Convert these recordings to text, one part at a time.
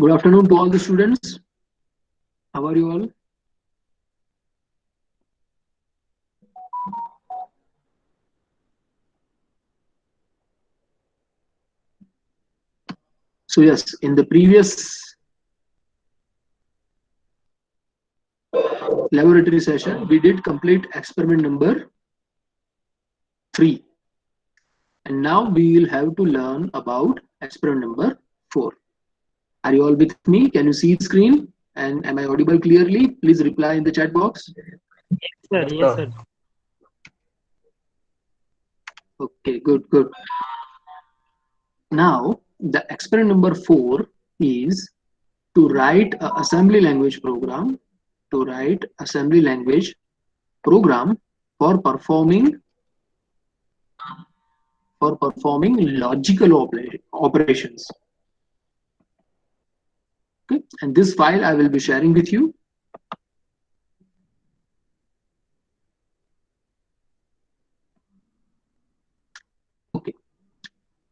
Good afternoon to all the students. How are you all? So yes, in the previous laboratory session, we did complete experiment number 3. And now we will have to learn about experiment number 4. Are you all with me? Can you see the screen? And am I audible clearly? Please reply in the chat box. Sir, yes, sir. Okay, good. Now, the experiment number 4 is to write an assembly language program, for performing logical operations. Okay, and this file I will be sharing with you. Okay,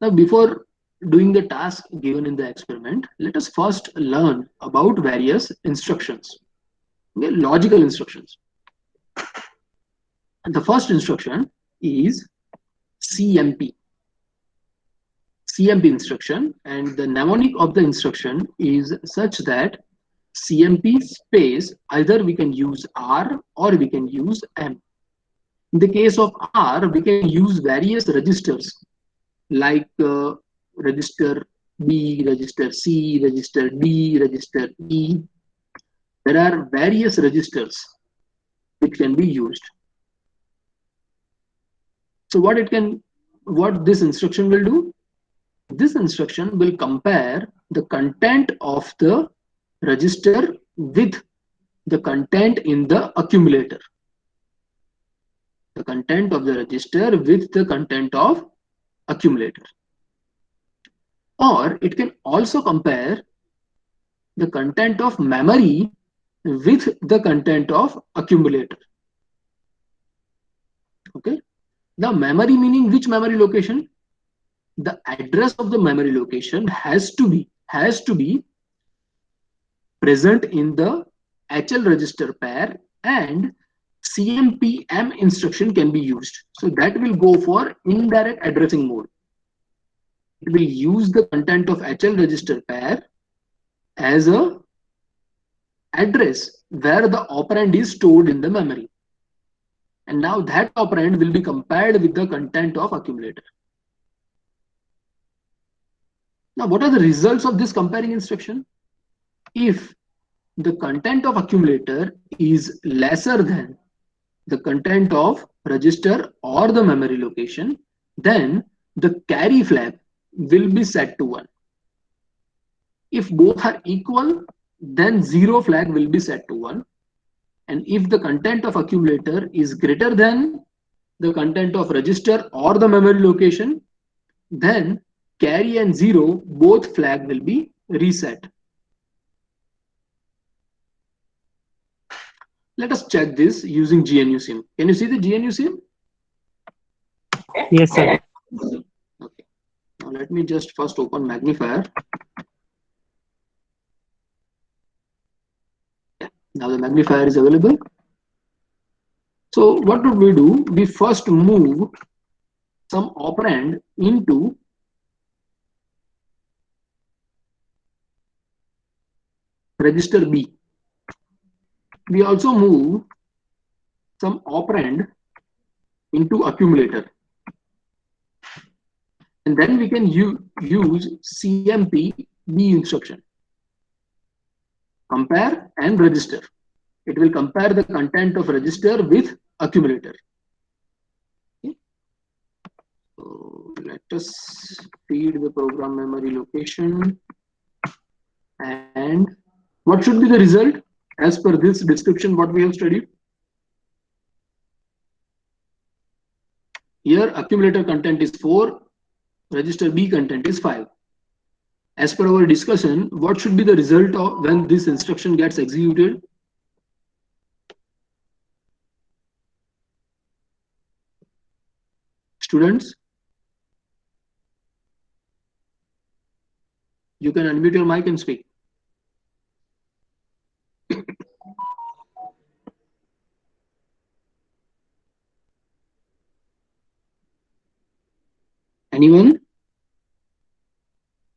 now before doing the task given in the experiment, let us first learn about various instructions. Okay, logical instructions. And the first instruction is CMP. CMP instruction, and the mnemonic of the instruction is such that CMP space, either we can use R or we can use M. In the case of R, we can use various registers like register B, register C, register D, register E. There are various registers which can be used. So what this instruction will do? This instruction will compare the content of the register with the content in the accumulator. The content of the register with the content of accumulator. Or it can also compare the content of memory with the content of accumulator. Okay. Now memory meaning which memory location? The address of the memory location has to be present in the HL register pair, and CMPM instruction can be used. So that will go for indirect addressing mode. It will use the content of HL register pair as a address where the operand is stored in the memory. And now that operand will be compared with the content of accumulator. Now, what are the results of this comparing instruction? If the content of accumulator is lesser than the content of register or the memory location, then the carry flag will be set to 1. If both are equal, then 0 flag will be set to 1. And if the content of accumulator is greater than the content of register or the memory location, then carry and 0 both flag will be reset. Let us check this using GNU sim. Can you see the GNU sim? Yes, sir. Okay. Now let me just first open magnifier. Now the magnifier is available. So what would we do? We first move some operand into register B. We also move some operand into accumulator. And then we can use CMP B instruction. Compare and register. It will compare the content of register with accumulator. Okay. So let us feed the program memory location. And what should be the result as per this description what we have studied? Here accumulator content is 4, register B content is 5. As per our discussion, what should be the result of when this instruction gets executed? Students, you can unmute your mic and speak. Anyone?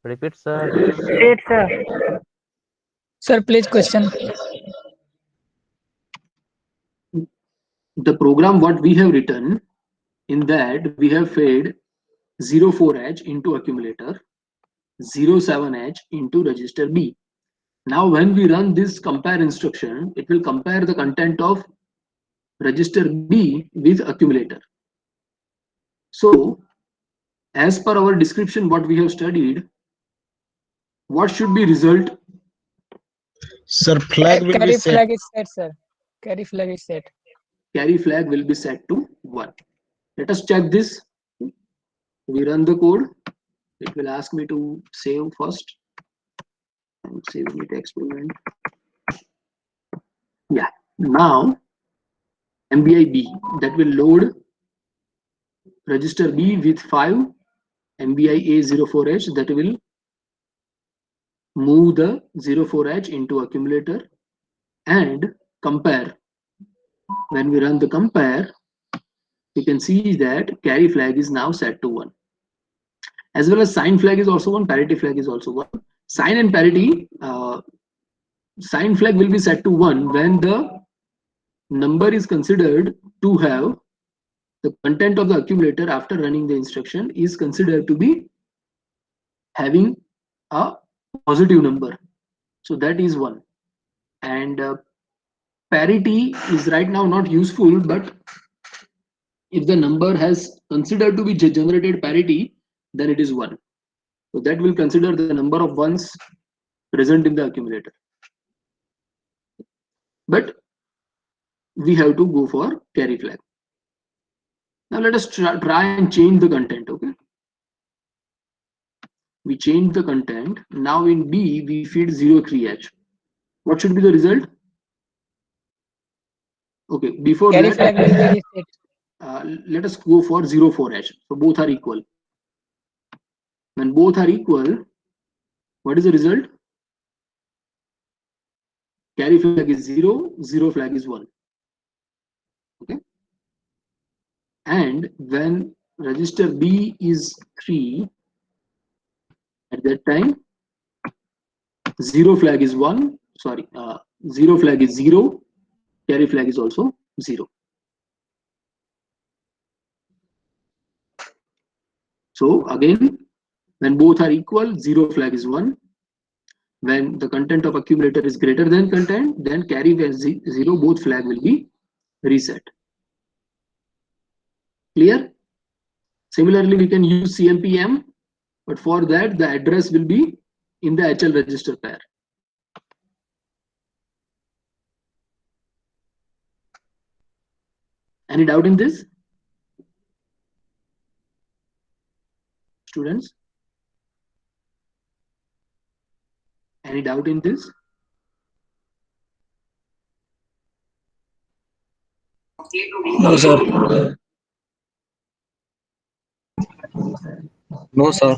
Repeat, sir. Repeat, sir. Sir, please question. The program what we have written, in that we have fed 04H into accumulator, 07H into register B. Now when we run this compare instruction, it will compare the content of register B with accumulator. So as per our description what we have studied, what should be result? Sir, flag will be Carry set. flag is set, sir. Carry flag is set. Carry flag will be set to 1. Let us check this. We run the code. It will ask me to save first. I'm saving it experiment. Yeah. Now MBI B, that will load register B with 5, MBI A04H, that will move the 04H into accumulator and compare. When we run the compare, you can see that carry flag is now set to 1. As well as sign flag is also 1, parity flag is also 1. Sign and parity, sign flag will be set to 1 when the number is considered to have the content of the accumulator after running the instruction is considered to be having a positive number. So that is 1. And parity is right now not useful, but if the number has considered to be generated parity, then it is 1. So that will consider the number of ones present in the accumulator. But we have to go for carry flag. Now let us try and change the content. Okay, we change the content. Now in B we feed 03H. What should be the result? Okay, before Carry that, flag will be reset. let us go for 04H. So both are equal. When both are equal, what is the result? Carry flag is 0, 0 flag is 1. Okay. And when register B is 3, at that time 0 flag is 1. Sorry, 0 flag is 0. Carry flag is also 0. So again, when both are equal, 0 flag is 1. When the content of accumulator is greater than content, then carry flag 0, both flag will be reset. Clear? Similarly, we can use CMPM, but for that the address will be in the HL register pair. Any doubt in this? Students? Any doubt in this? No, sir. No, sir.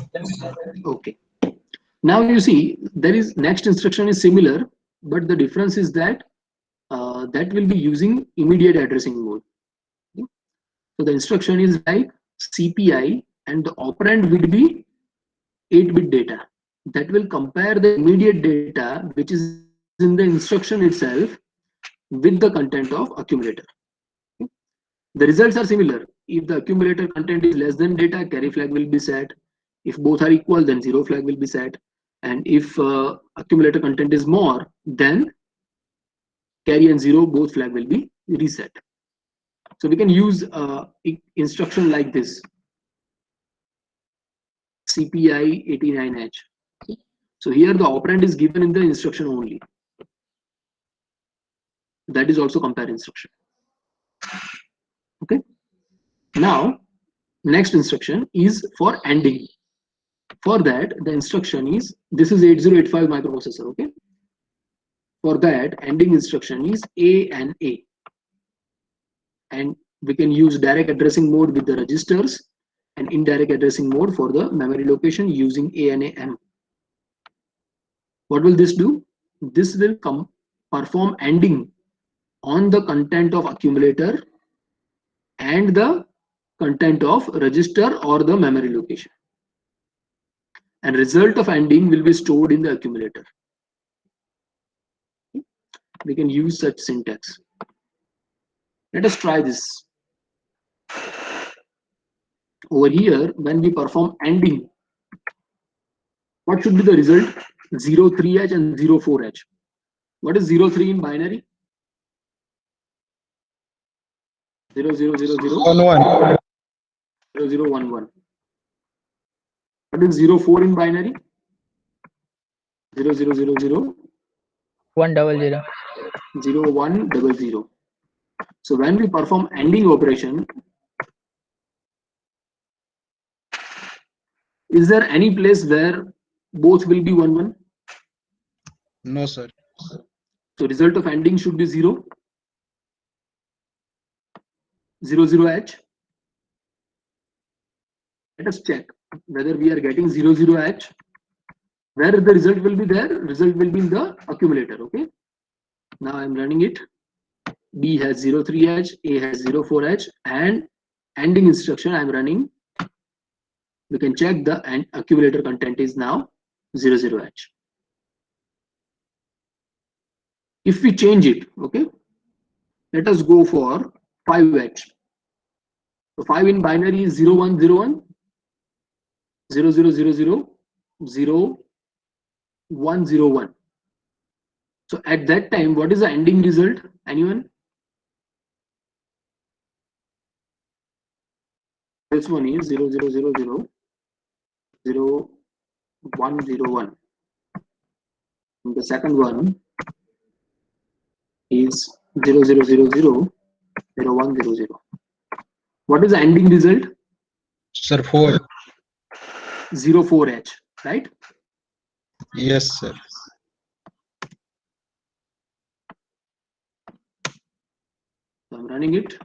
Okay. Now you see there is next instruction is similar, but the difference is that that will be using immediate addressing mode. Okay. So the instruction is like CPI and the operand will be 8-bit data. That will compare the immediate data which is in the instruction itself with the content of accumulator. Okay. The results are similar. If the accumulator content is less than data, carry flag will be set. If both are equal, then 0 flag will be set. And if accumulator content is more, then carry and 0 both flag will be reset. So we can use instruction like this, CPI 89H. So here the operand is given in the instruction only. That is also compare instruction. Okay. Now next instruction is for ANDing. For that the instruction is, this is 8085 microprocessor. Okay. For that ANDing instruction is A and A. And we can use direct addressing mode with the registers and indirect addressing mode for the memory location using A and AM. What will this do? This will perform ANDing on the content of accumulator and the content of register or the memory location. And result of ANDing will be stored in the accumulator. We can use such syntax. Let us try this. Over here, when we perform ANDing, what should be the result? 03H and 04H. What is 03 in binary? 0000 1 0011. What is 04 in binary? 0000 100. 0100. So when we perform ANDing operation, is there any place where both will be 1 1? No, sir. So result of ANDing should be 0. 00H. Let us check whether we are getting 00H. Where the result will be there? Result will be in the accumulator. Okay. Now I'm running it. B has 03H, A has 04H, and ANDing instruction I'm running. We can check the accumulator content is now 00H. If we change it, okay, let us go for 5H. So 5 in binary is 0101, 0000, 0101. So at that time, what is the ANDing result? Anyone? This one is 0000, 0101. And the second one is 0000, 0100. What is the ANDing result? Sir, 4. 04H, right? Yes, sir. So I'm running it.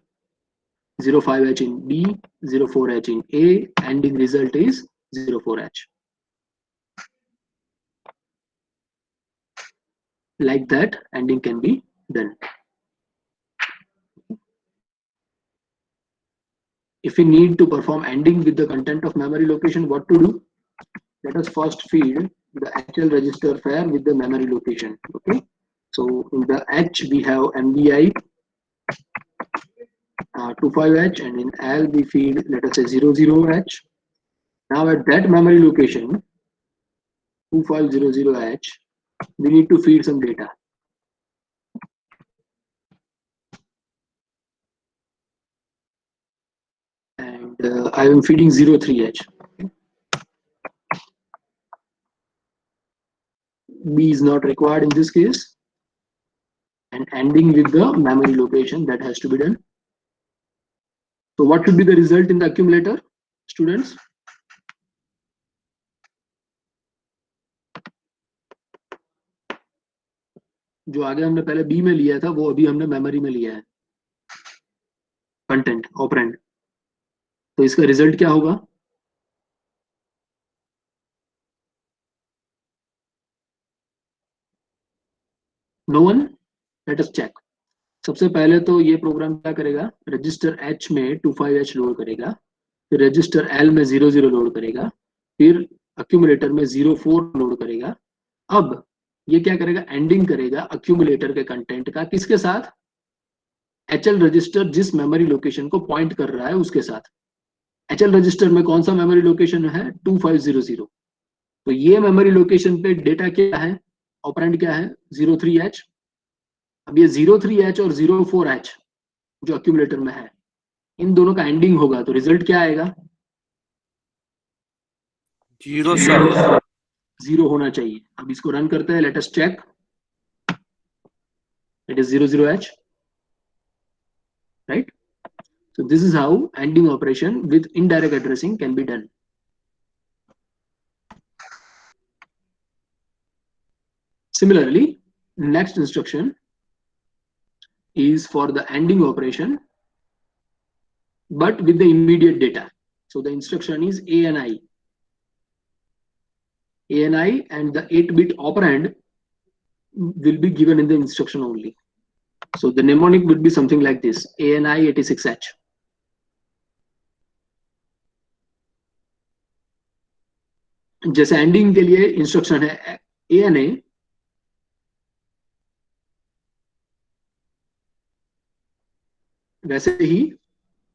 05H in B, 04H in A, ANDing result is 04H. Like that, ANDing can be done. If we need to perform ANDing with the content of memory location, what to do? Let us first feed the HL register pair with the memory location. Okay. So in the H we have MBI 25H, and in L we feed, let us say, 00H. Now at that memory location 2500H, we need to feed some data. And I am feeding 03H. B is not required in this case, and ANDing with the memory location, that has to be done. So what should be the result in the accumulator, students? जो आगे हमने पहले B में लिया था वो अभी हमने मेमोरी में लिया है, कंटेंट ऑपरेंड. तो इसका रिजल्ट क्या होगा? No one? Let us check. सबसे पहले तो ये प्रोग्राम क्या करेगा? रजिस्टर H में 25H लोड करेगा, फिर रजिस्टर L में 00 लोड करेगा, फिर अक्यूमुलेटर में 04 लोड करेगा. अब ये क्या करेगा? एंडिंग करेगा अक्यूमुलेटर के कंटेंट का, किसके साथ? HL रजिस्टर जिस मेमोरी लोकेशन को पॉइंट कर रहा है उसके साथ. HL रजिस्टर में कौन सा मेमोरी लोकेशन है? 2500. तो ये मेमोरी लोकेशन पे डेटा क्या है? ऑपरेंड क्या है? 03H. अब ये 03H और 04H जो अक्यूमुलेटर में है, इन दोनों का एंडिंग होगा तो रिजल्ट क्या आएगा? 0 सर. 0 होना चाहिए. अब इसको रन करते हैं. Let us check. It is 00H, right? So this is how ANDing operation with indirect addressing can be done. Similarly, next instruction is for the ANDing operation, but with the immediate data. So the instruction is ANI. ANI and the 8-bit operand will be given in the instruction only. So the mnemonic would be something like this: ANI 86H. जैसे ending के लिए instruction है ANA, वैसे ही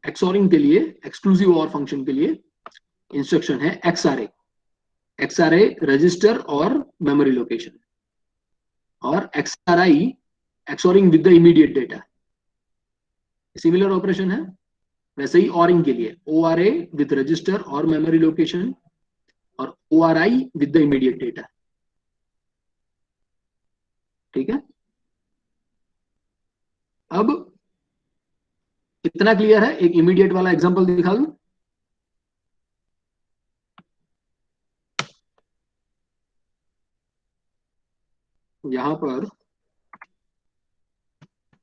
एक्सोरिंग के लिए, exclusive और function के लिए इंस्ट्रक्शन है XRA। XRA रजिस्टर और मेमोरी लोकेशन, और XRI XORing with the immediate data. Similar operation है। वैसे ही ऑरिंग के लिए ORA विद रजिस्टर और मेमोरी लोकेशन, और ORI with the immediate data. ठीक है, अब कितना क्लियर है? एक इमीडिएट वाला एग्जांपल दिखा दूं। यहां पर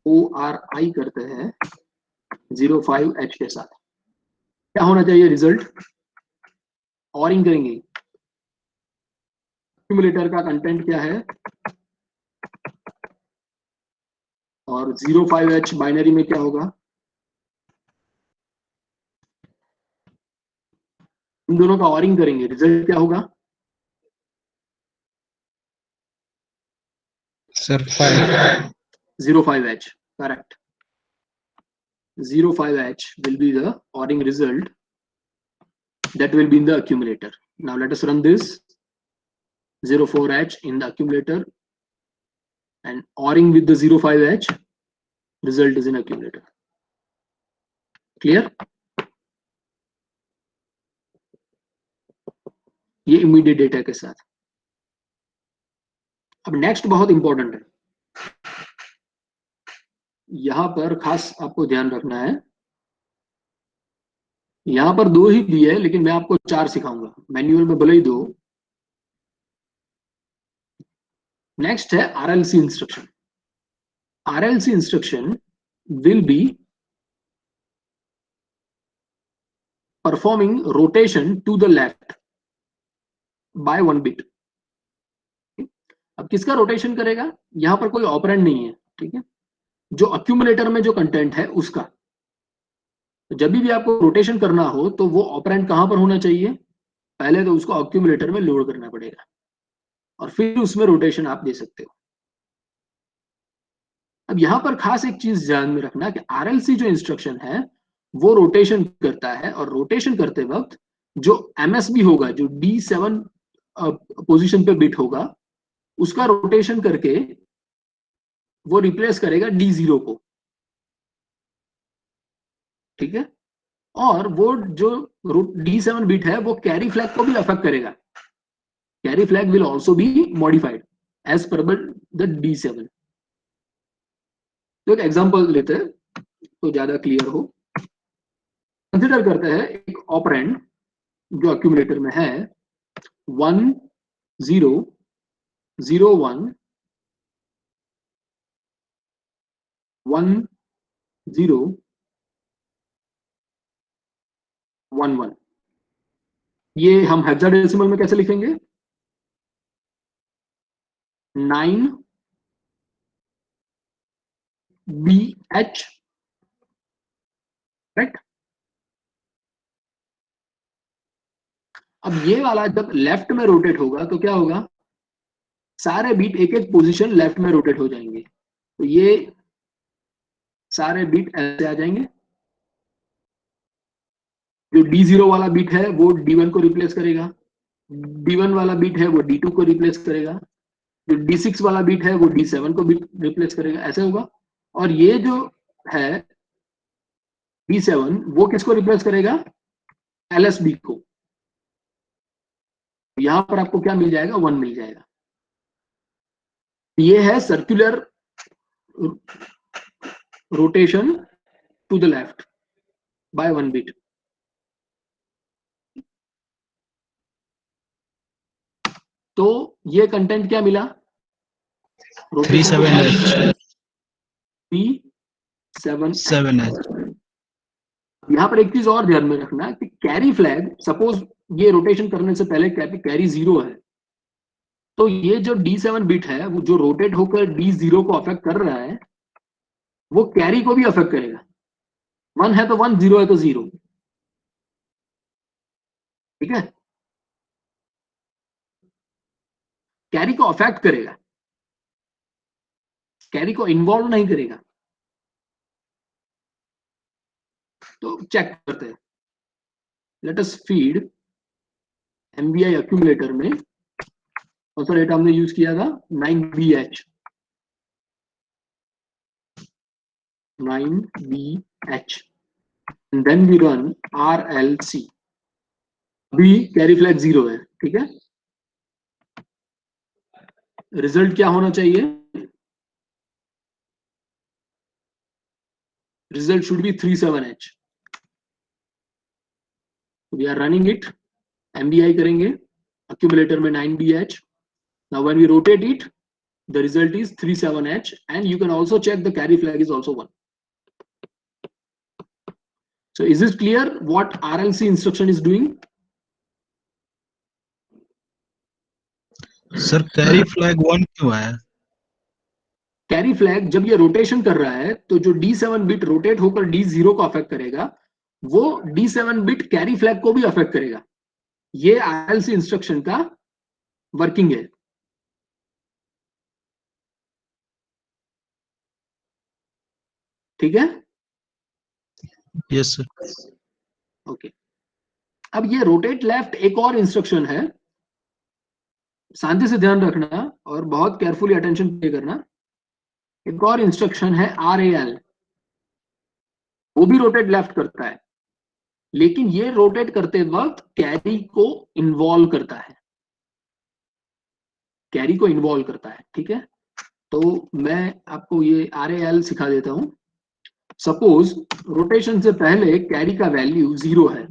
ORI करते हैं 05H के साथ, क्या होना चाहिए रिजल्ट? ऑरिंग करेंगे, एक्यूमुलेटर का कंटेंट क्या है, और 05H बाइनरी में क्या होगा? इन दोनों का ऑरिंग करेंगे, रिजल्ट क्या होगा? Sir 5 05H, correct. 05H will be the ORing result that will be in the accumulator. Now let us run this 04H in the accumulator, and ORing with the 05H, result is in accumulator. Clear? ये immediate data के साथ। अब next बहुत important है, यहां पर खास आपको ध्यान रखना है। यहां पर 2 ही दिए है, लेकिन मैं आपको 4 सिखाऊंगा, मैन्युअल में भले ही 2। नेक्स्ट है RLC instruction. RLC instruction will be performing rotation to the left by 1 bit. अब किसका रोटेशन करेगा? यहां पर कोई ऑपरेंड नहीं है, ठीक है, जो अक्यूमुलेटर में जो कंटेंट है उसका। तो जब भी आपको रोटेशन करना हो तो वो ऑपरेंड कहां पर होना चाहिए? पहले तो उसको अक्यूमुलेटर में लोड करना पड़ेगा, और फिर उसमें रोटेशन आप दे सकते हो। अब यहां पर खास एक चीज ध्यान में रखना कि RLC जो इंस्ट्रक्शन है वो रोटेशन करता है, और रोटेशन करते वक्त जो MSB होगा, जो D7 पोजीशन पे बिट होगा, उसका रोटेशन करके वो रिप्लेस करेगा D0 को। ठीक है, और वो जो D7 बिट है वो कैरी फ्लैग को भी अफेक्ट करेगा। Carry flag will also be modified as per the D7। तो एक एग्जांपल लेते हैं तो ज्यादा क्लियर हो। कंसिडर करते हैं एक ऑपरेंड जो अक्यूमुलेटर में है 1 0 0 1 1 0 1 1। ये हम हेक्साडेसिमल में कैसे लिखेंगे? 9 BH, राइट। अब ये वाला जब लेफ्ट में रोटेट होगा तो क्या होगा? सारे बीट एक एक पोजीशन लेफ्ट में रोटेट हो जाएंगे। तो ये सारे बीट ऐसे आ जाएंगे। जो D0 वाला बीट है वो D1 को रिप्लेस करेगा, D1 वाला बीट है वो D2 को रिप्लेस करेगा, जो D6 वाला बीट है वो D7 को रिप्लेस करेगा, ऐसे होगा। और ये जो है D7 वो किसको रिप्लेस करेगा? LSB को। यहां पर आपको क्या मिल जाएगा? 1 मिल जाएगा। ये है circular rotation to the left by 1 bit. तो ये कंटेंट क्या मिला? 37H 7H। यहां पर एक चीज और ध्यान में रखना कि कैरी फ्लैग, सपोज ये रोटेशन करने से पहले कैरी 0 है, तो ये जो D7 बिट है वो जो रोटेट होकर D0 को अफेक्ट कर रहा है वो कैरी को भी अफेक्ट करेगा। 1 है तो 1, 0 है तो 0। ठीक है, कैरी को अफेक्ट करेगा, कैरी को इन्वॉल्व नहीं करेगा। तो चेक करते हैं। लेट अस फीड एमबीआई एक्यूमुलेटर में कौन सा डेटा हमने यूज किया था, 9BH 9BH and then we run RLC। अभी कैरी फ्लैग 0 है, ठीक है। रिजल्ट क्या होना चाहिए, result should be 37H। We are running it, MVI करेंगे एक्यूमुलेटर में 9BH। Now when we rotate it the result is 37H and you can also check the carry flag is also 1. So is it clear what RLC instruction is doing? Sir carry flag 1 क्यों है? Carry flag जब ये rotation कर रहा है तो जो D7 bit rotate होकर D0 को अफेक्ट करेगा, वो D7 बिट कैरी फ्लैग को भी अफेक्ट करेगा। ये RLC इंस्ट्रक्शन का वर्किंग है। ठीक है, यस सर। ओके। अब ये रोटेट लेफ्ट एक और इंस्ट्रक्शन है, शांति से ध्यान रखना और बहुत केयरफुली अटेंशन पे करना। एक और इंस्ट्रक्शन है RAL, वो भी रोटेट लेफ्ट करता है, लेकिन ये रोटेट करते वक्त कैरी को इन्वॉल्व करता है, कैरी को इन्वॉल्व करता है। ठीक है, तो मैं आपको ये RAL सिखा देता हूं। सपोज रोटेशन से पहले कैरी का वैल्यू 0 है,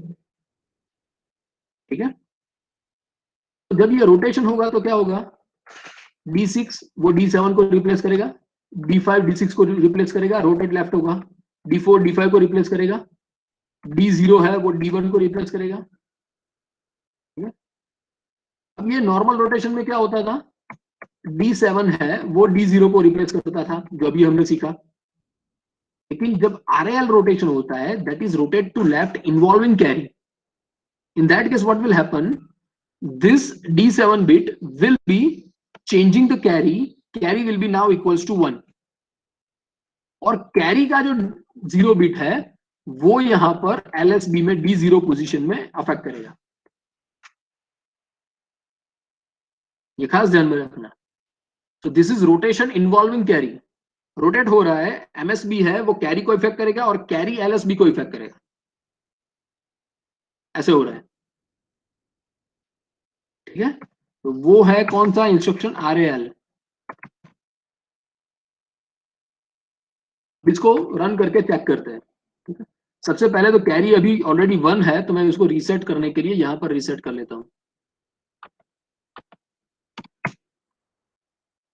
ठीक है। तो जब ये रोटेशन होगा तो क्या होगा, D6 वो D7 को रिप्लेस करेगा, D5 D6 को रिप्लेस करेगा, रोटेट लेफ्ट होगा। D4 D5 को रिप्लेस करेगा, D0 है वो D1 को रिप्लेस करेगा। ठीक है, अब ये नॉर्मल रोटेशन में क्या होता था, D7 है वो D0 को रिप्लेस करता था, जो अभी हमने सीखा। लेकिन जब RAL रोटेशन होता है, that is rotate to left involving carry. In that case what will happen, this D7 bit will be changing the carry, carry will be now equals to 1, और कैरी का जो 0 बिट है वो यहां पर LSB में D0 पोजीशन में affect करेगा। ये खास ध्यान में रखना। तो this is rotation involving carry, rotate हो रहा है, MSB है वो कैरी को इफेक्ट करेगा और कैरी LSB को इफेक्ट करेगा, ऐसे हो रहा है। ठीक है, तो वो है कौन सा इंस्ट्रक्शन, RAL। इसको रन करके चेक करते हैं। ठीक है, सबसे पहले तो कैरी अभी ऑलरेडी 1 है, तो मैं इसको रीसेट करने के लिए यहां पर रीसेट कर लेता हूं।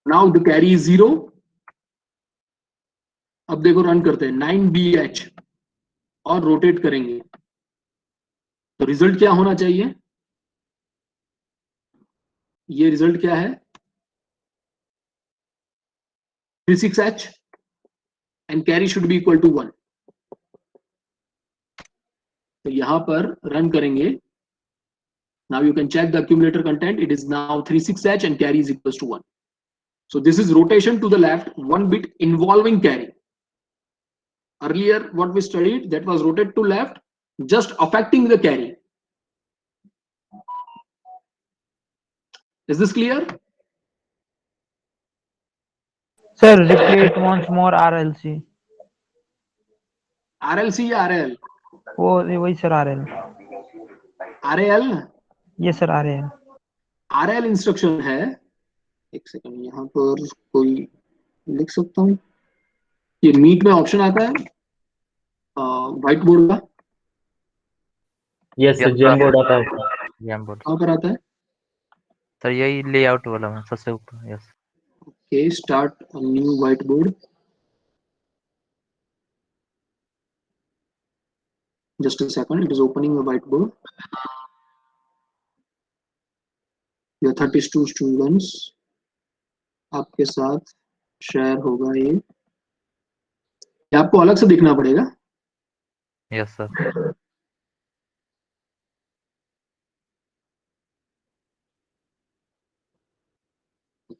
Now the carry is 0। अब देखो रन करते हैं 9BH और रोटेट करेंगे, तो रिजल्ट क्या होना चाहिए, ये रिजल्ट क्या है, 36H and carry should be equal to 1। तो यहां पर रन करेंगे। Now you can check the accumulator content, it is now 36H and carry is equals to 1. So this is rotation to the left, 1 bit involving carry. Earlier what we studied, that was rotate to left, just affecting the carry. Is this clear? Sir, repeat once more RLC. RLC या RAL? वही sir RL. RAL ना? Yes sir RL. RAL instruction है, एक second यहां पर कोई लिख सकता हूं, ये मीट में ऑप्शन आता है व्हाइट बोर्ड का। यस सर, जेम बोर्ड आता है। जैम बोर्ड कहां पर आता है? सर, यही लेआउट वाला में सबसे ऊपर। Yes Okay, start a new whiteboard. Just a second, it is opening a whiteboard. Your 32 students आपके साथ शेयर होगा ये आपको अलग से दिखना पड़ेगा। Yes sir.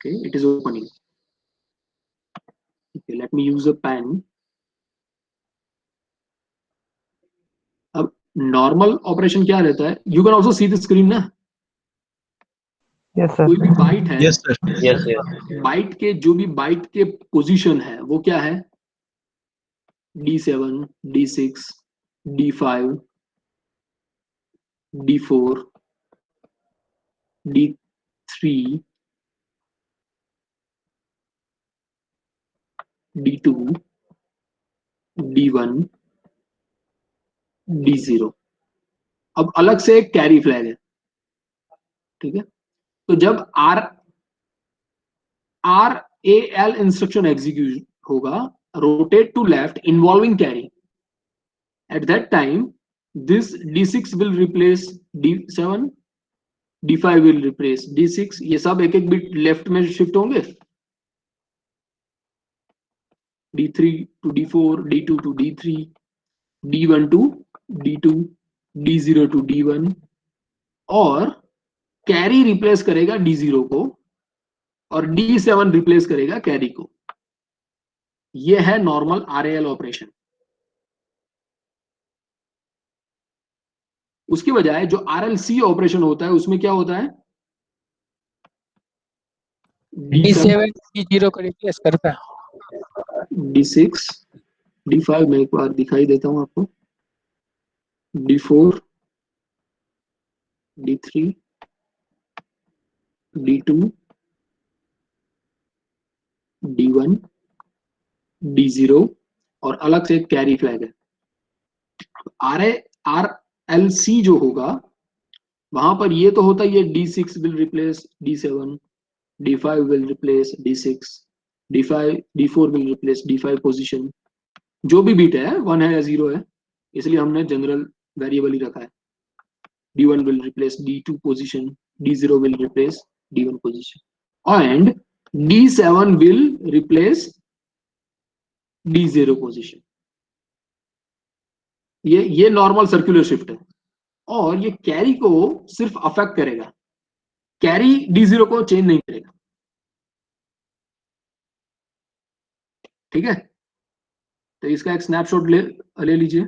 Okay, it is opening. Okay, let me use a pen. अब नॉर्मल ऑपरेशन क्या रहता है? You can also see the screen ना. Yes, sir. कोई भी बाइट है, Yes, sir. Yes, yes. Byte के जो भी बाइट के पोजीशन है वो क्या है? D7, D6, D5, D4, D3, D2, D1, D0. अब अलग से एक कैरी फ्लैग है. ठीक है, तो जब RAL इंस्ट्रक्शन एग्जीक्यूट होगा, rotate to left involving carry, at that time this D6 will replace D7, D5 will replace D6. ये सब एक एक बिट लेफ्ट में शिफ्ट होंगे. D3 to D4, D2 to D3, D1 to D2, D0 to D1, और carry replace करेगा D0 को और D7 रिप्लेस करेगा कैरी को. ये है नॉर्मल RAL ऑपरेशन. उसकी बजाय जो RLC ऑपरेशन होता है उसमें क्या होता है? D7 D0 को रिप्लेस करता है. D6, D5 में एक बार दिखाई देता हूं आपको. D4, D3, D2, D1, D0 और अलग से एक कैरी फ्लैग है. RLC जो होगा वहां पर ये तो होता है, ये D6 will replace D7, D5 will replace D6, D4 will replace D5 position. जो भी बीट है 1 है या 0 है, इसलिए हमने जनरल वेरिएबल ही रखा है. D1 will replace D2 position, D0 will replace D1 position, and D7 will replace D0 position. ये नॉर्मल सर्कुलर शिफ्ट है, और ये कैरी को सिर्फ अफेक्ट करेगा, कैरी D0 को चेंज नहीं करेगा. ठीक है, तो इसका एक स्नैपशॉट ले लीजिए.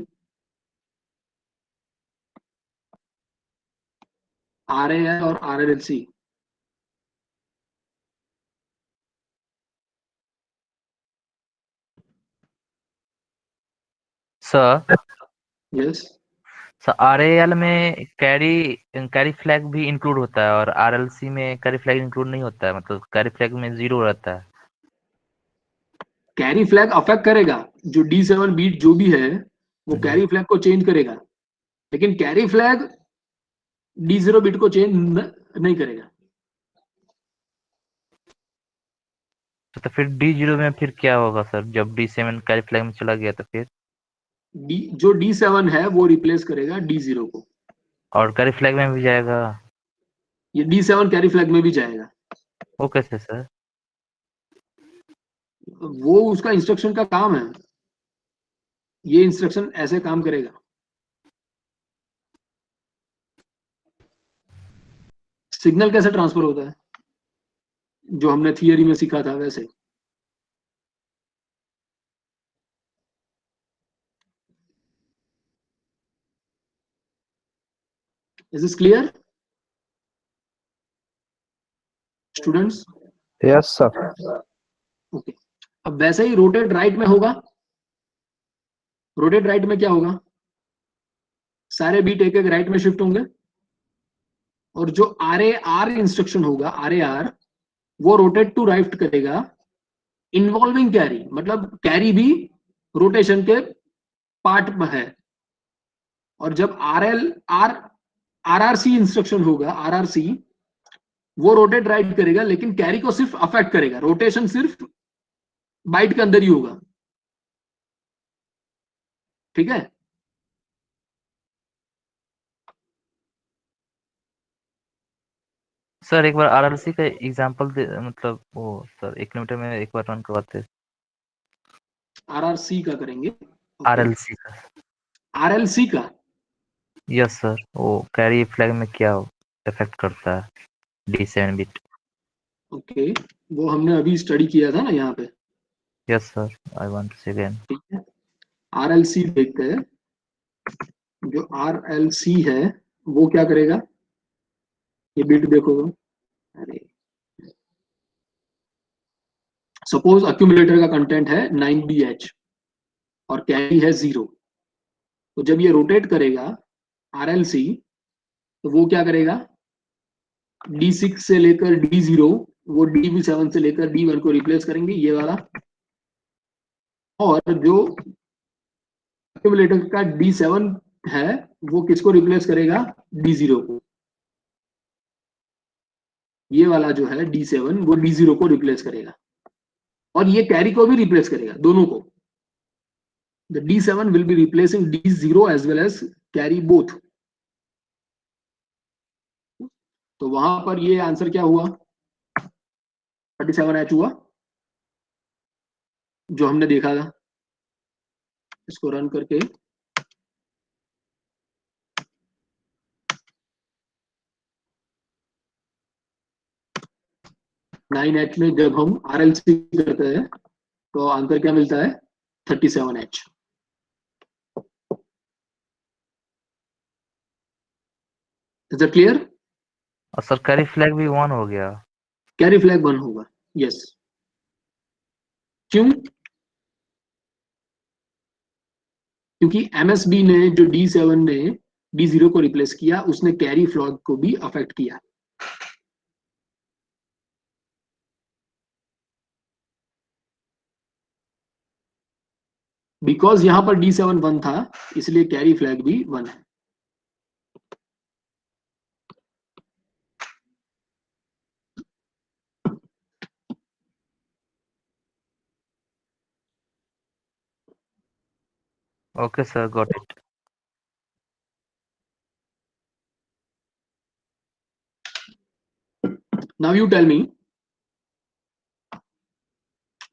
RAL और RLC. Sir yes, sir RAL में कैरी फ्लैग भी इंक्लूड होता है और RLC में कैरी फ्लैग इंक्लूड नहीं होता है, मतलब कैरी फ्लैग में 0 रहता है. कैरी फ्लैग अफेक्ट करेगा. जो D7 बीट जो भी है वो कैरी फ्लैग को चेंज करेगा, लेकिन कैरी फ्लैग D0 बिट को चेंज नहीं करेगा. तो फिर D0 में फिर क्या होगा सर, जब D7 कैरी फ्लैग में चला गया तो फिर? जो D7 है वो रिप्लेस करेगा D0 को, और कैरी फ्लैग में भी जाएगा? ये D7 कैरी फ्लैग में भी जाएगा. वो कैसे सर? वो उसका इंस्ट्रक्शन का काम है. ये इंस्ट्रक्शन ऐसे काम करेगा. सिग्नल कैसे ट्रांसफर होता है, जो हमने थियरी में सीखा था वैसे. Is this clear students? Yes, sir. Okay, अब वैसे ही रोटेट राइट में होगा. रोटेट राइट में क्या होगा? सारे बीट एक एक राइट में शिफ्ट होंगे, और जो RAR इंस्ट्रक्शन होगा, RAR वो रोटेट टू राइट करेगा इन्वॉल्विंग कैरी, मतलब कैरी भी रोटेशन के पार्ट में है. और जब RRC इंस्ट्रक्शन होगा, RRC वो रोटेट राइट करेगा, लेकिन कैरी को सिर्फ अफेक्ट करेगा. रोटेशन सिर्फ बाइट के अंदर ही होगा. ठीक है, सर एक बार RLC का एग्जांपल दे, मतलब वो सर 1 किलोमीटर में एक बार रन करवाते. RRC का करेंगे. RLC का. RLC का यस सर, वो कैरी फ्लैग में क्या इफेक्ट करता है D7 बिट? ओके, वो हमने अभी स्टडी किया था ना यहाँ पे। Yes sir, I want to see again. ठीक है, RLC देखते हैं। जो RLC है वो क्या करेगा, ये बिट देखो। अरे सपोज अक्यूमुलेटर का कंटेंट है 9BH और कैरी है 0, तो जब ये रोटेट करेगा RLC, तो वो क्या करेगा, D6 से लेकर D0, वो D7 से लेकर D1 को रिप्लेस करेंगे, ये वाला। और जो एक्यूमुलेटर का D7 है वो किसको रिप्लेस करेगा, D0 को। ये वाला जो है D7 वो D0 को रिप्लेस करेगा, और ये कैरी को भी रिप्लेस करेगा, दोनों को। The D7 will be replacing D0 as well as carry both. तो वहां पर ये आंसर क्या हुआ, 37H हुआ जो हमने देखा था। इसको रन करके 9H में जब हम RLC करते हैं तो आंसर क्या मिलता है, 37H। Is it clear? और सर कैरी फ्लैग भी 1 हो गया। कैरी फ्लैग 1 होगा, यस। क्यों? क्योंकि MSB ने जो D7 ने D0 को रिप्लेस किया, उसने कैरी फ्लैग को भी अफेक्ट किया। बिकॉज यहां पर D7 1 था, इसलिए कैरी फ्लैग भी 1 है। Okay sir, got it. Now you tell me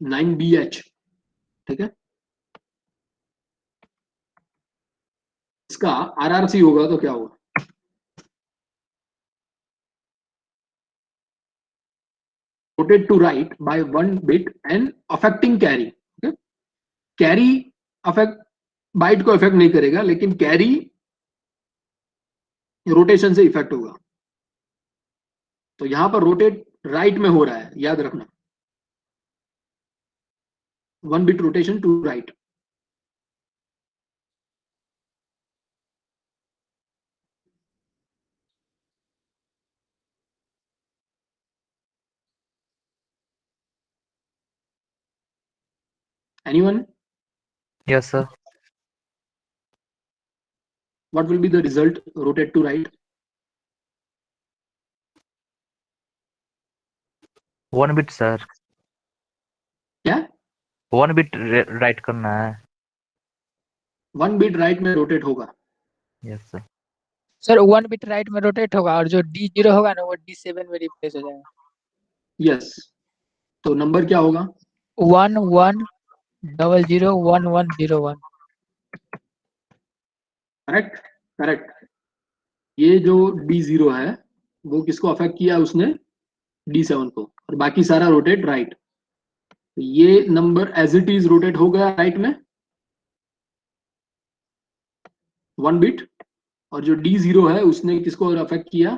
9BH, ठीक है, इसका RRC होगा तो क्या होगा, rotate to right by 1 bit and affecting carry। Carry affect byte को इफेक्ट नहीं करेगा, लेकिन कैरी रोटेशन से इफेक्ट होगा। तो यहां पर रोटेट राइट में हो रहा है, याद रखना, 1 bit rotation to right. Anyone? Yes sir. What will be the result, rotate to right? 1 bit sir, क्या? 1 बिट राइट करना है। 1 बिट राइट में रोटेट होगा। Yes sir. Sir 1 bit right में रोटेट होगा और जो D0 होगा ना वो D7 में रिप्लेस हो जाएगा। यस, तो नंबर क्या होगा, 1 1 0 0 1 1 0 1। Correct, correct. ये जो D0 है वो किसको अफेक्ट किया उसने, D7 को, और बाकी सारा रोटेट राइट। ये number as it is rotate हो गया राइट में 1 बिट, और जो D0 है उसने किसको अफेक्ट किया,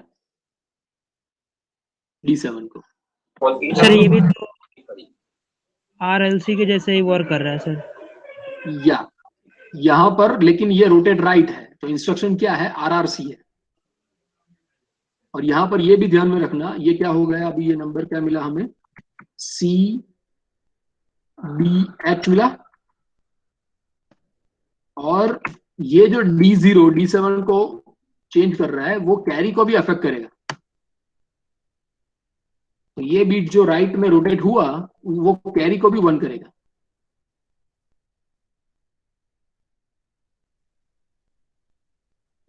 D7 को। सर ये भी तो RLC के जैसे ही वर्क कर रहा है सर। या यहां पर लेकिन ये रोटेट राइट है, तो इंस्ट्रक्शन क्या है, RRC है। और यहां पर ये भी ध्यान में रखना, ये क्या हो गया अभी, ये नंबर क्या मिला हमें, CBH मिला। और ये जो D0 D7 को चेंज कर रहा है वो कैरी को भी अफेक्ट करेगा। तो ये बीट जो राइट में रोटेट हुआ वो कैरी को भी 1 करेगा।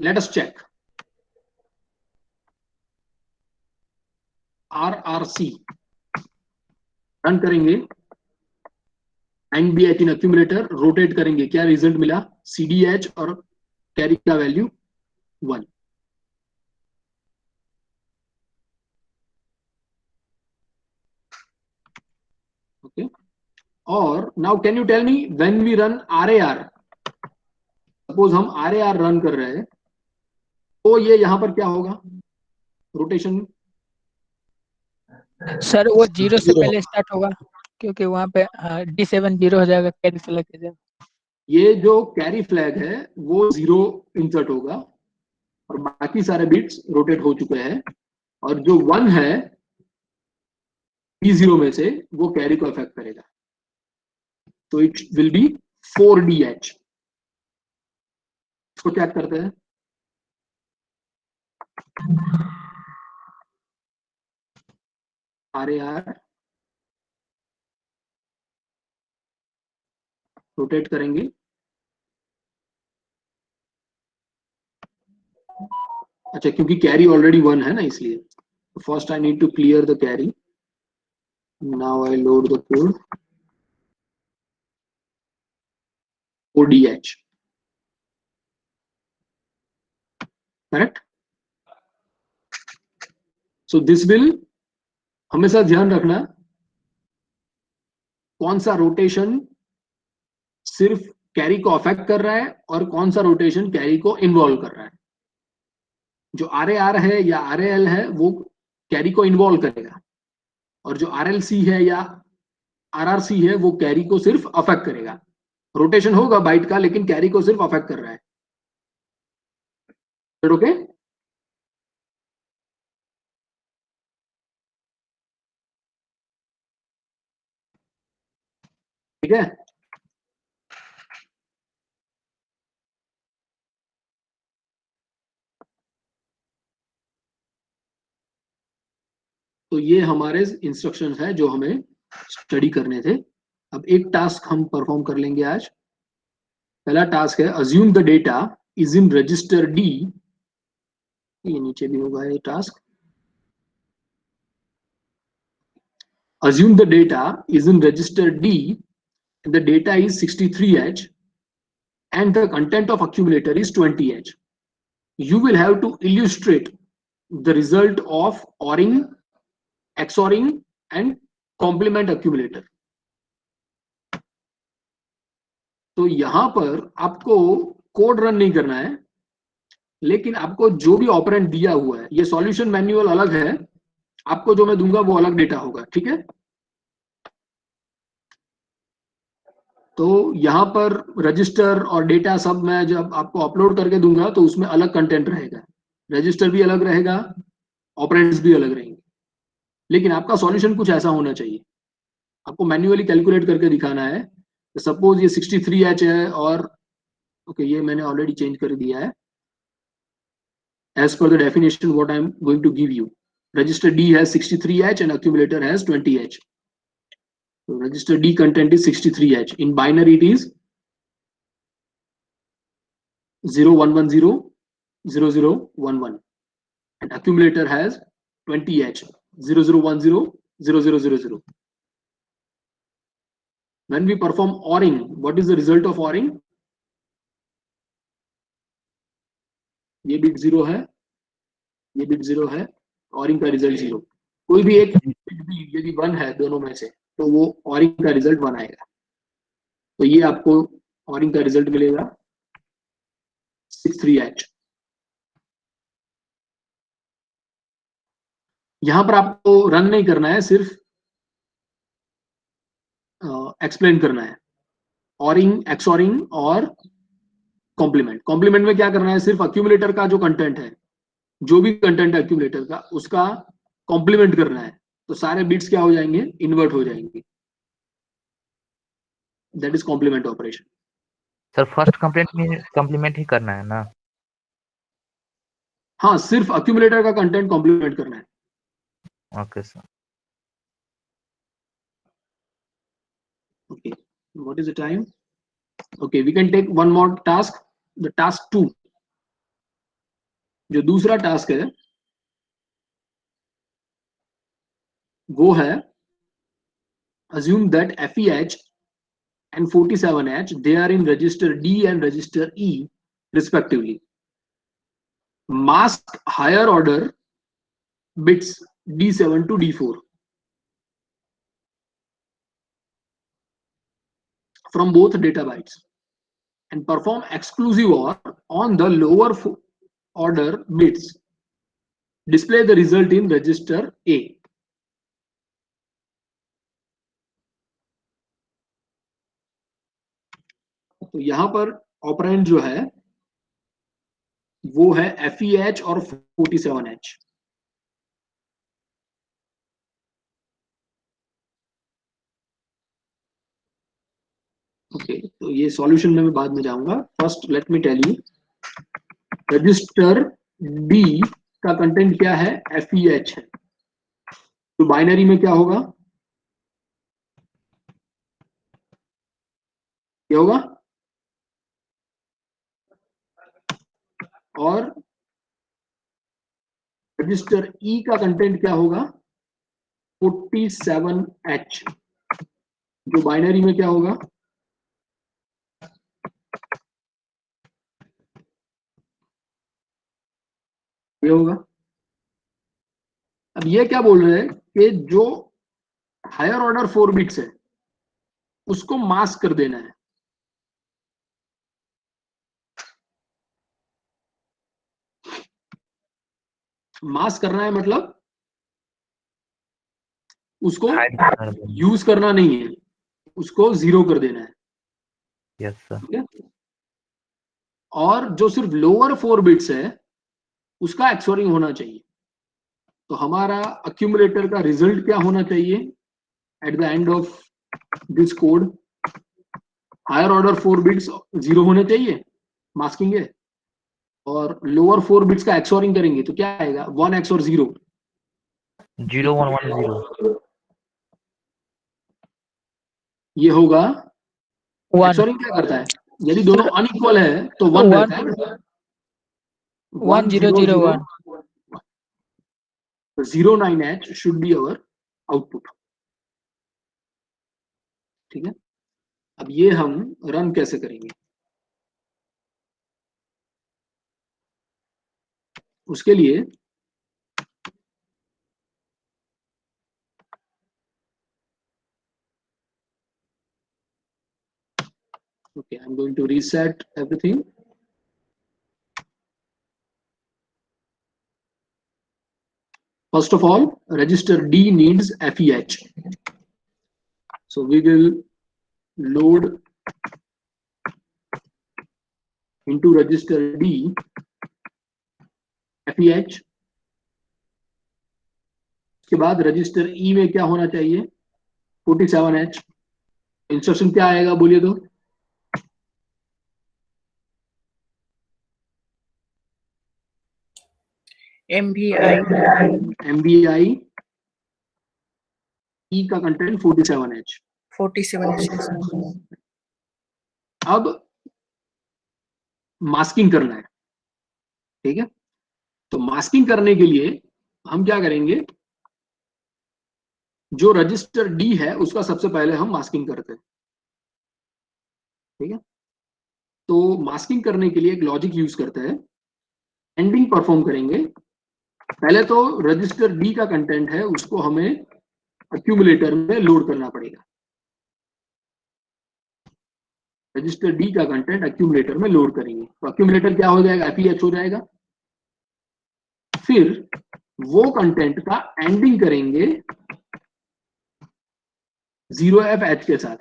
Let us check RRC, run करेंगे 9BH इन अक्यूमुलेटर, रोटेट करेंगे, क्या रिजल्ट मिला, CDH और कैरी का वैल्यू 1। और now can you tell me when we run RAR, suppose हम RAR रन कर रहे हैं, तो ये यहां पर क्या होगा रोटेशन? सर वो 0 से पहले स्टार्ट होगा, क्योंकि वहाँ पे D7 0 हो जाएगा कैरी फ्लैग के जब। ये जो कैरी फ्लैग है वो 0 इंसर्ट होगा और बाकी सारे बिट्स रोटेट हो चुके हैं, और जो 1 है D0 में से वो कैरी को अफेक्ट करेगा, तो इट विल बी 4DH। इसको क्या करते हैं? RAR रोटेट करेंगे, अच्छा क्योंकि कैरी ऑलरेडी 1 है ना इसलिए। First I need to clear the carry, now I load the code 4DH, correct? So this will, हमेशा ध्यान रखना कौन सा रोटेशन सिर्फ कैरी को अफेक्ट कर रहा है और कौन सा रोटेशन कैरी को इन्वॉल्व कर रहा है। जो RAR है या RAL है वो कैरी को इन्वॉल्व करेगा, और जो RLC है या RRC है वो कैरी को सिर्फ अफेक्ट करेगा। रोटेशन होगा बाइट का, लेकिन कैरी को सिर्फ अफेक्ट कर रहा है। ओके, ठीक है? तो ये हमारे इंस्ट्रक्शंस है जो हमें स्टडी करने थे। अब एक टास्क हम परफॉर्म कर लेंगे आज। पहला टास्क है assume the data is in register D, ये नीचे भी होगा ये task. Assume the data is in register D, and the data is 63H and the content of accumulator is 20H. You will have to illustrate the result of ORing, XORing and complement accumulator. तो यहां पर आपको code run नहीं करना है, लेकिन आपको जो भी ऑपरेंड दिया हुआ है, ये सॉल्यूशन मैन्युअल अलग है, आपको जो मैं दूंगा वो अलग डेटा होगा, ठीक है? तो यहाँ पर रजिस्टर और डेटा सब मैं जब आपको अपलोड करके दूंगा तो उसमें अलग कंटेंट रहेगा, रजिस्टर भी अलग रहेगा, ऑपरेंड्स भी अलग रहेंगे। लेकिन आपका सॉल्यूशन कुछ ऐसा होना चाहिए, आपको मैन्युअली कैलकुलेट करके दिखाना है। तो सपोज ये 63H है और ओके ये मैंने ऑलरेडी चेंज कर दिया है as per the definition what I am going to give you. Register D has 63H and accumulator has 20H. So register D content is 63H. In binary it is 0110 0011, and accumulator has 20H 0010 0000. When we perform ORing, what is the result of ORing? ये bit 0 है, ये bit 0 है, ORing का result 0। कोई भी एक bit भी यदि 1 है दोनों में से तो वो ORing का रिजल्ट 1 आएगा। तो ये आपको ORing का रिजल्ट मिलेगा 63H। यहां पर आपको रन नहीं करना है, सिर्फ एक्सप्लेन करना है। ORing, XORing और कॉम्प्लीमेंट। कॉम्प्लीमेंट में क्या करना है, सिर्फ अक्यूमुलेटर का जो कंटेंट है, जो भी कंटेंट है अक्यूमुलेटर का, उसका कॉम्प्लीमेंट करना है, तो सारे बिट्स क्या हो जाएंगे, इन्वर्ट हो जाएंगे। That is complement operation. Sir first complement ही करना है ना? हाँ, सिर्फ अक्यूमुलेटर का कंटेंट कॉम्प्लीमेंट करना है। Okay sir. Okay, what is the time? Okay, we can take one more task, the task 2। जो दूसरा टास्क है वो है assume that FEH and 47H they are in register D and register E respectively. Mask higher order bits D7 to D4. from both data bytes and perform exclusive OR on the lower order bits. Display the result in register A. तो यहां पर operand जो है वो है FEH और 47H. Okay, तो ये सॉल्यूशन में मैं बाद में जाऊंगा. First let me tell you, register D का कंटेंट क्या है? FEH है. तो बाइनरी में क्या होगा? क्या होगा? और रजिस्टर E का कंटेंट क्या होगा? 47H. जो बाइनरी में क्या होगा? ये होगा. अब ये क्या बोल रहे हैं कि जो हायर ऑर्डर 4 बिट्स है उसको मास्क कर देना है. मास्क करना है मतलब उसको यूज करना नहीं है, उसको 0 कर देना है. Yes sir. ठीक है. और जो सिर्फ लोअर 4 बिट्स है उसका एक्सोरिंग होना चाहिए. तो हमारा अक्यूमुलेटर का रिजल्ट क्या होना चाहिए at the end of this code? Higher order 4 bits 0 होने चाहिए, मास्किंग है. और लोअर 4 बिट्स का एक्सोरिंग करेंगे तो क्या आएगा? 1 XOR 0. 0 1 1 0. ये होगा. वन एक्सोरिंग क्या करता है? यदि दोनों अनइक्वल है तो 1 रहता है. 1 0 0 1. 09H should be our output. ठीक है. अब ये हम रन कैसे करेंगे उसके लिए okay, I'm going to reset everything. First of all, register D needs FEH. So we will load into register D FEH. उसके बाद रजिस्टर E में क्या होना चाहिए? 47H. इंस्ट्रक्शन क्या आएगा बोलिए तो? MVI E का कंटेंट 47H. 47 अब मास्किंग करना है. ठीक है. तो मास्किंग करने के लिए हम क्या करेंगे? जो रजिस्टर D है उसका सबसे पहले हम मास्किंग करते हैं. ठीक है. तो मास्किंग करने के लिए एक लॉजिक यूज करते हैं. एंडिंग परफॉर्म करेंगे. पहले तो रजिस्टर D का कंटेंट है उसको हमें अक्यूमुलेटर में लोड करना पड़ेगा. रजिस्टर D का कंटेंट अक्यूमुलेटर में लोड करेंगे तो अक्यूमुलेटर क्या हो जाएगा? FEH हो जाएगा. फिर वो कंटेंट का एंडिंग करेंगे 0FH के साथ.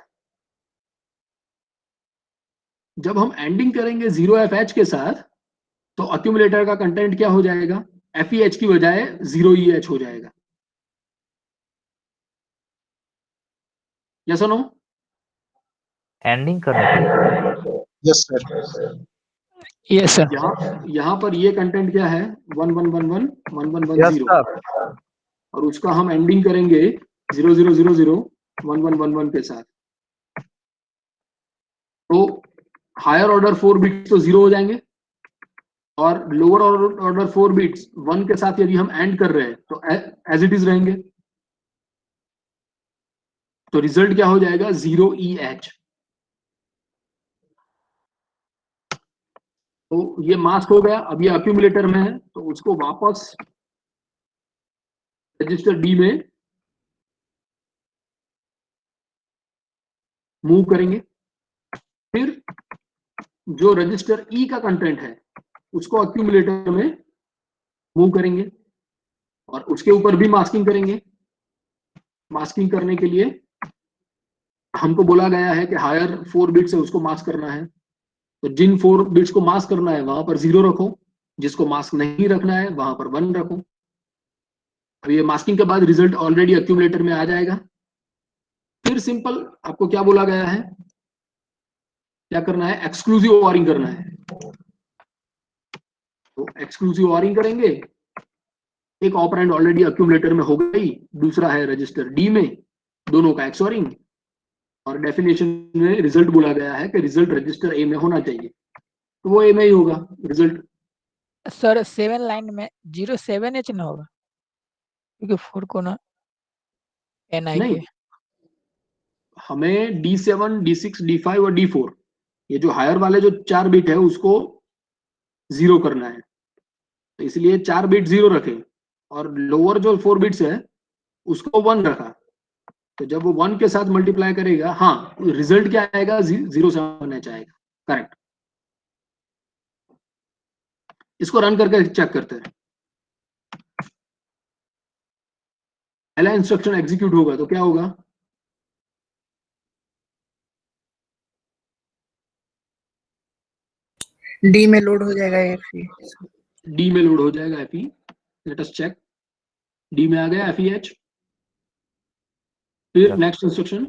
जब हम एंडिंग करेंगे 0FH के साथ तो अक्यूमुलेटर का कंटेंट क्या हो जाएगा? FEH की बजाय 0EH हो जाएगा. यस और नो? एंडिंग करना. Yes sir. Yes sir. यहाँ पर ये कंटेंट क्या है? 1111 यस 1110. सर. और उसका हम एंडिंग करेंगे 0000 1111 के साथ. तो हायर ऑर्डर 4 बिट्स तो 0 हो जाएंगे और लोअर ऑर्डर 4 बिट्स 1 के साथ यदि हम एंड कर रहे हैं तो एज इट इज रहेंगे. तो रिजल्ट क्या हो जाएगा? 0EH. तो ये मास्क हो गया. अब ये अक्यूमुलेटर में है तो उसको वापस रजिस्टर D में मूव करेंगे. फिर जो रजिस्टर ई का कंटेंट है उसको अक्यूमुलेटर में मूव करेंगे और उसके ऊपर भी मास्किंग करेंगे। मास्किंग करने के लिए हमको बोला गया है कि हायर 4 बिट्स है उसको मास्क करना है, तो जिन 4 बिट्स को मास्क करना है वहां पर 0 रखो, जिसको मास्क नहीं रखना है वहां पर 1 रखो। अब ये मास्किंग के बाद रिजल्ट ऑलरेडी अक्यूमुलेटर में आ जाएगा। फिर सिंपल आपको क्या बोला गया है, क्या करना है, एक्सक्लूसिव वॉरिंग करना है। तो एक्सक्लूसिव वॉरिंग करेंगे, एक ऑपरेंड ऑलरेडी अक्यूमुलेटर में हो गई, दूसरा है रजिस्टर डी में, दोनों का एक्सओरिंग, और डेफिनेशन में रिजल्ट बोला गया है कि रिजल्ट रजिस्टर ए में होना चाहिए, तो वो ए में ही होगा रिजल्ट। सर 7 लाइन में 07H ना होगा क्योंकि 4 को ना NI नहीं, के हमें D7, D6, D5 और D4 ये जो हायर वाले जो 4 बिट है उसको 0 करना है, तो इसलिए 4 बिट 0 रखे और लोअर जो 4 बिट्स है उसको 1 रखा। तो जब वो 1 के साथ मल्टीप्लाई करेगा, हाँ, रिजल्ट क्या आएगा, 07H आएगा, करेक्ट। इसको रन करके चेक करते हैं। पहला इंस्ट्रक्शन एग्जीक्यूट होगा तो क्या होगा, डी में लोड हो जाएगा FE। डी में लोड हो जाएगा FE। Let us check, D में आ गया FEH। फिर नेक्स्ट इंस्ट्रक्शन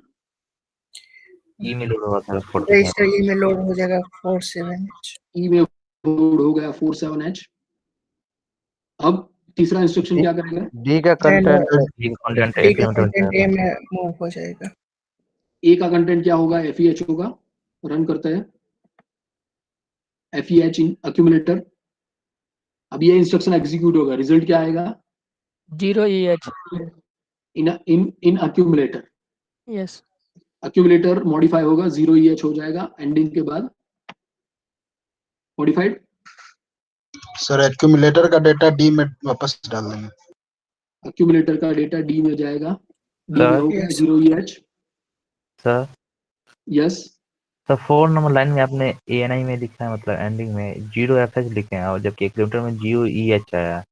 ई में लोड होगा सर 47। रजिस्टर ई में लोड हो जाएगा 47H। ई में लोड हो गया 47H। अब तीसरा इंस्ट्रक्शन क्या करेगा, डी का कंटेंट डी का कंटेंट डी का ए में कंटेंट ए में मूव हो जाएगा। ए का कंटेंट क्या होगा, FEH होगा। रन करते हैं, FEH इन अक्यूमुलेटर। अब ये इंस्ट्रक्शन एग्जीक्यूट होगा, रिजल्ट क्या आएगा, 0EH इन अक्यूमुलेटर। यस अक्यूमुलेटर मॉडिफाई होगा, 0EH हो जाएगा एंडिंग के बाद मॉडिफाइड। सर एक्यूमुलेटर का डेटा डी में वापस डाल देंगे। अक्यूमुलेटर का डेटा डी में जाएगा, डी में हो गया Yes. 0EH। Sir yes, sir 4 number line में आपने ANI में लिखा है, मतलब एंडिंग में 0FH लिखे हैं, और जबकि किलोमीटर में 0EH आया है,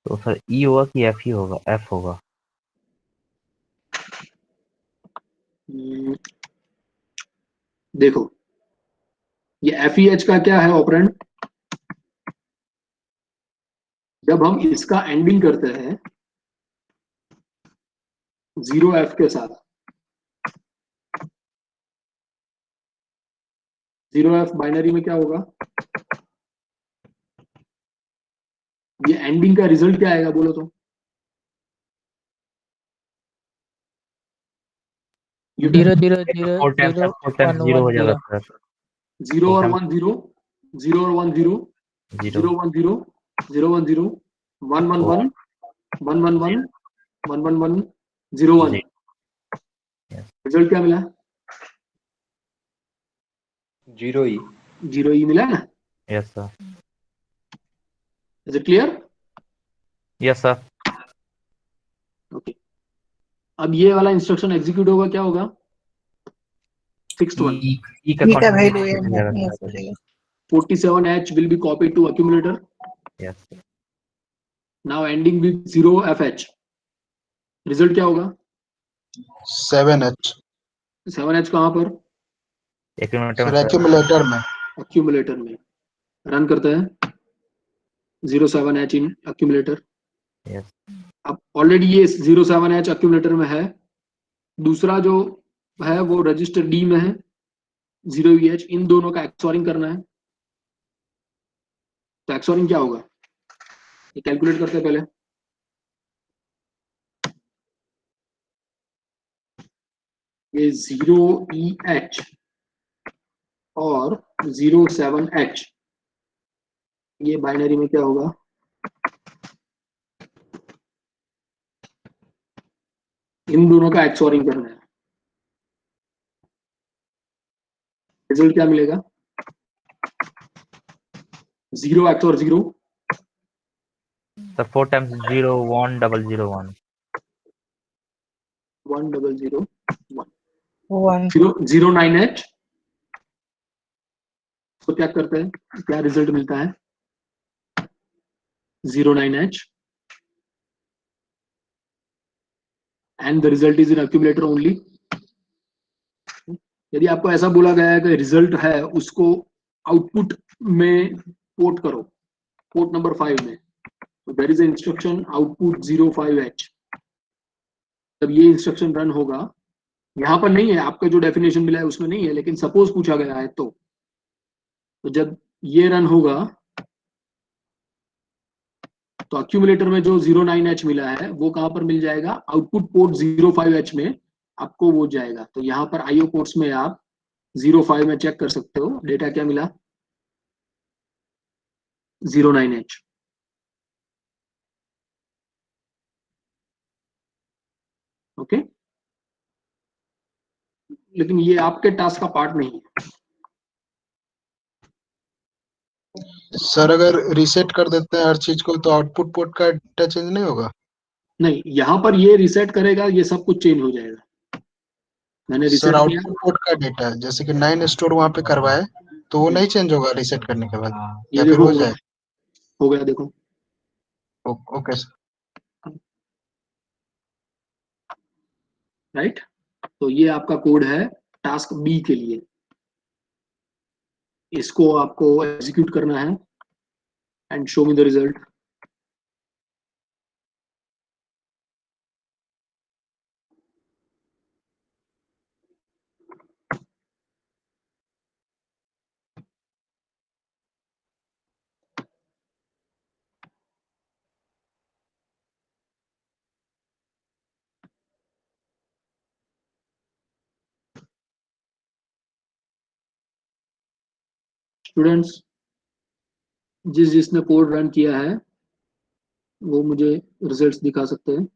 तो सर ई होगा कि FE होगा, F होगा। देखो ये FEH का क्या है ऑपरेंड, जब हम इसका एंडिंग करते हैं 0F के साथ, 0F बाइनरी में क्या होगा, ये एंडिंग का रिजल्ट क्या आएगा बोलो तो, 4 टाइम्स 0 हो जाएगा 0 सर। 0 और 1 0, 0 और 1 0, 0 1 0, 0 1 0, 1 1 1, 1 1 1, 1 1 1, 0 1। रिजल्ट क्या मिला, 0E 0E मिला ना। Yes sir, is it clear, yes sir. Okay. अब ये वाला इंस्ट्रक्शन एग्जीक्यूट होगा, क्या होगा, फिक्स्ड वन, ई ई का वैल्यू हो मूव जाएगा हो सर। जाएगा। 47H will be copied to accumulator, yes now ending with 0FH। Result क्या होगा, 7H 7H कहां पर, एक्यूमुलेटर सर में सर। एक्यूमुलेटर में। अक्यूमुलेटर में। रन करते हैं 07H इन अक्यूमुलेटर। यस अब ऑलरेडी ये 07H अक्यूमुलेटर में है, दूसरा जो है वो रजिस्टर डी में है 0EH, इन दोनों का एक्सोरिंग करना है। तो एक्सोरिंग क्या होगा, ये कैलकुलेट करते हैं पहले। ये 0EH और 07H, ये बाइनरी में क्या होगा, इन दोनों का एक्सोरिंग करना है। रिजल्ट क्या मिलेगा, 0 XOR 0, सर 4 टाइम्स 0 1 0 0 1 1 0 0 1, 1 0 09H तो चेक करते हैं क्या रिजल्ट मिलता है. 09H and the result is in accumulator only. यदि आपको ऐसा बोला गया है कि रिजल्ट है उसको आउटपुट में पोर्ट करो, पोर्ट नंबर 5 में, तो there is instruction output 05H. जब ये इंस्ट्रक्शन रन होगा, यहाँ पर नहीं है आपका जो डेफिनेशन मिला है उसमें नहीं है, लेकिन सपोज पूछा गया है तो जब ये रन होगा तो अक्यूमुलेटर में जो 09H मिला है वो कहां पर मिल जाएगा, आउटपुट पोर्ट 05H में आपको वो जाएगा. तो यहाँ पर आईओ पोर्ट्स में आप 05 में चेक कर सकते हो डेटा क्या मिला, 09H. ओके, लेकिन ये आपके टास्क का पार्ट नहीं है. सर अगर रीसेट कर देते हैं हर चीज को तो आउटपुट पोर्ट का डेटा चेंज नहीं होगा? नहीं, यहाँ पर ये रीसेट करेगा, ये सब कुछ चेंज हो जाएगा. मैंने रीसेट सर किया, आउटपुट पोर्ट का डेटा जैसे कि 9 स्टोर वहां पे करवाए तो वो नहीं चेंज होगा रीसेट करने के बाद, ये या फिर देखो हो जाए? हो गया देखो. Okay sir. राइट, तो ये आपका कोड है टास्क बी के लिए. इसको आपको एग्जीक्यूट करना है and show me the result. Students, जिसने कोड रन किया है वो मुझे रिजल्ट्स दिखा सकते हैं.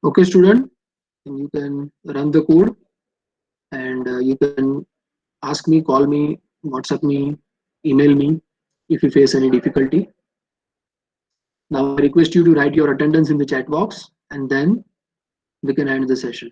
Okay, student, you can run the code and you can ask me, call me, WhatsApp me, email me if you face any difficulty. Now I request you to write your attendance in the chat box and then we can end the session.